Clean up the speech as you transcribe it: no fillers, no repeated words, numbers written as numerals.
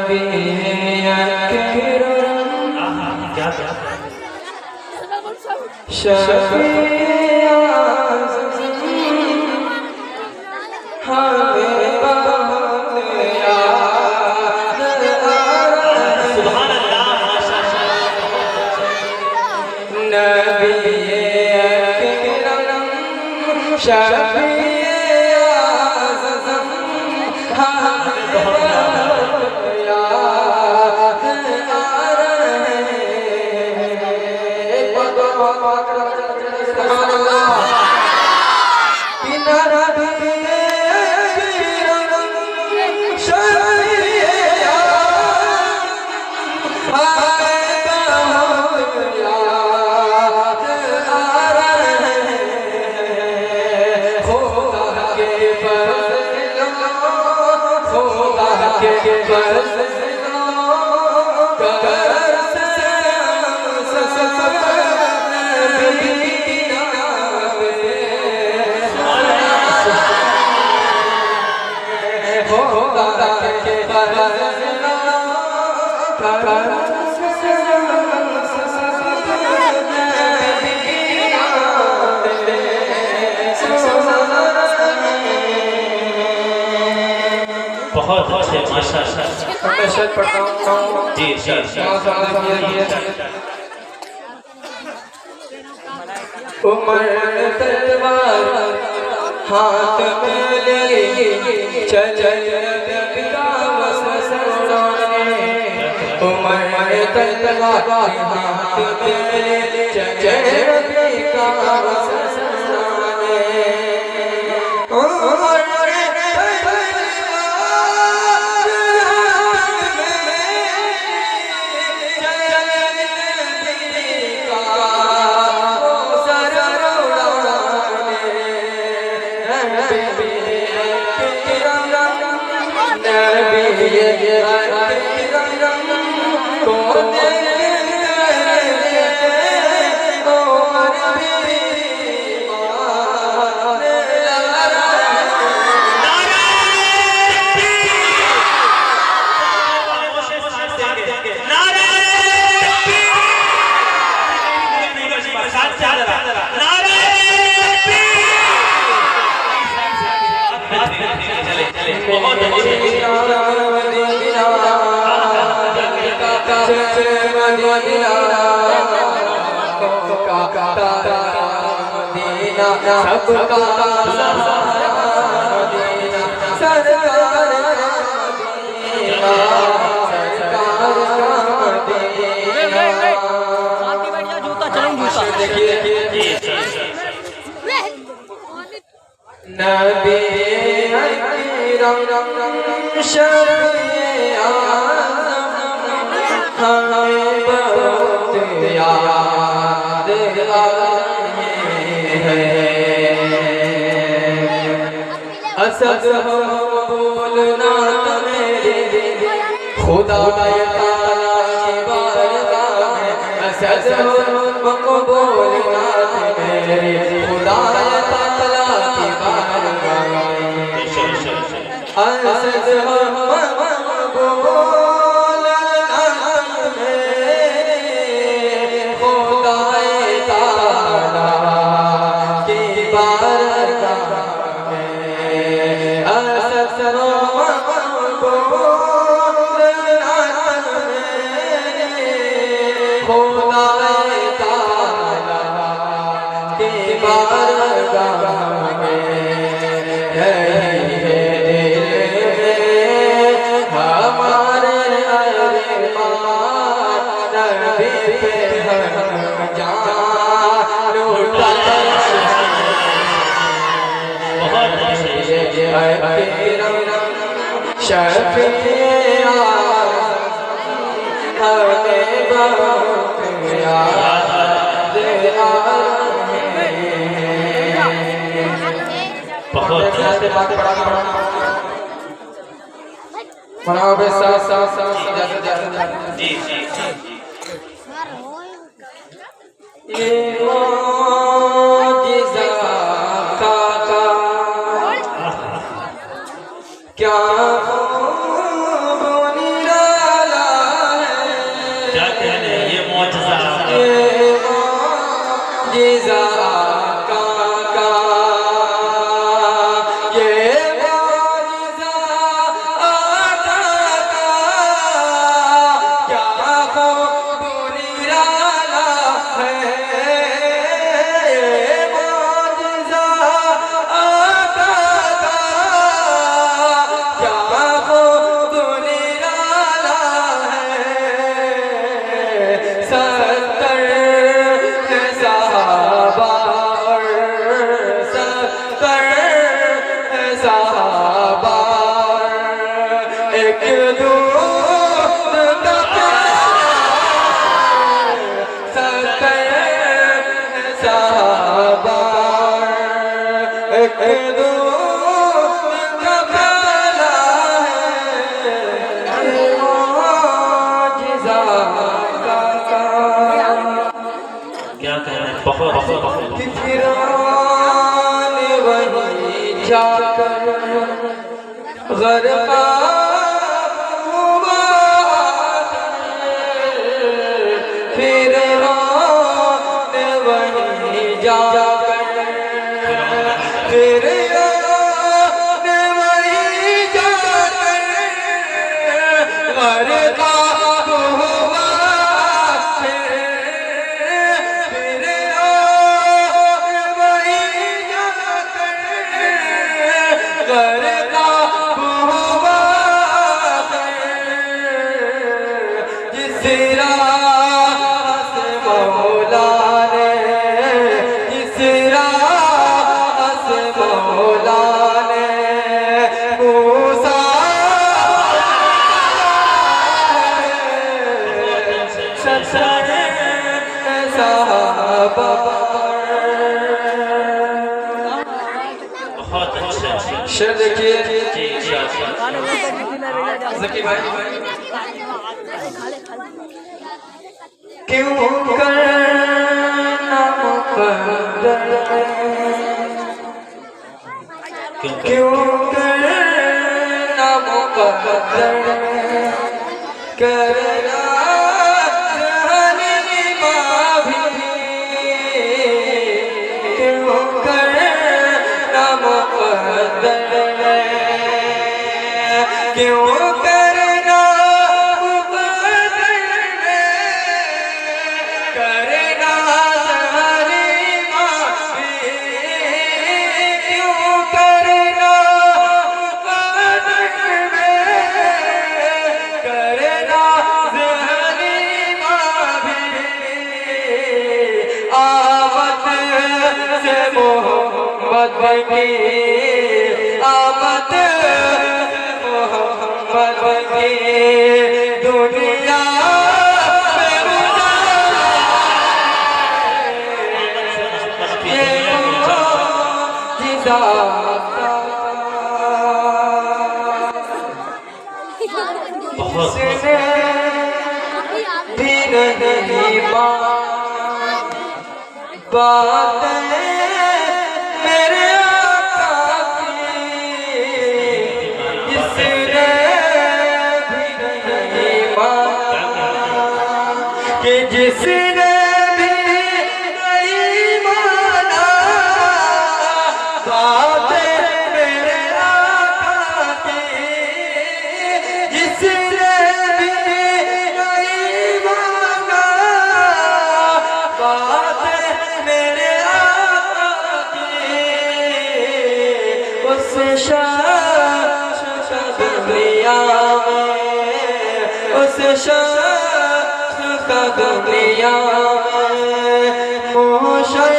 नबी अकरम क्या शफीए आज़म हमें बहुत याद सुभान अल्लाह नबी अकरम शफीए आज़म हमें बहुत याद बहुत अच्छे माशाअल्लाह मैं शेर पढ़ता हूँ जी उमर तलवार हाथ में ले चले पिता वसनाने उमर तलवार हाथ में ले चले पिता वसनाने नबी अकरम शफीए आज़म हमें बहुत याद आए हैं असद हो बोलना मेरे खुदा ताला की बारगाह में असद हो बोलना मेरे खुदा ताला की बारगाह में असद हो शफीए आज़म हमें बहुत याद बहुत मनाओ बे सा जी ये मौजिज़ा का क्या बहुत बहुत कि फिरौन वहीं जाकर ग़रक़ाब हुआ। फिरौन वहीं जाकर फिरौन वहीं जाकर ग़रक़ाब हुआ। बहुत अच्छे शेर देखिए जी ज़की भाई। क्यों करना मुक़द्दर क्यों करना मुक़द्दर करना हलीमा भी क्यों करना मुक़द्दर क्यों करना मुक़द्दर करना हलीमा भी क्यों करना मुक़द्दर करना हलीमा भी आमद से मोहम्मद की आमद मोहम्मद की दुनिया में ये मोजिज़ा बहुत भी नहीं बातें मेरे आका की जिसने भी नहीं माना कि जिसने भी नहीं माना बातें मेरे आका की जिसने भी नहीं माना बातें मेरे आका की उस शख्स का दुनिया में उस शख्स का दुनिया में मोहशर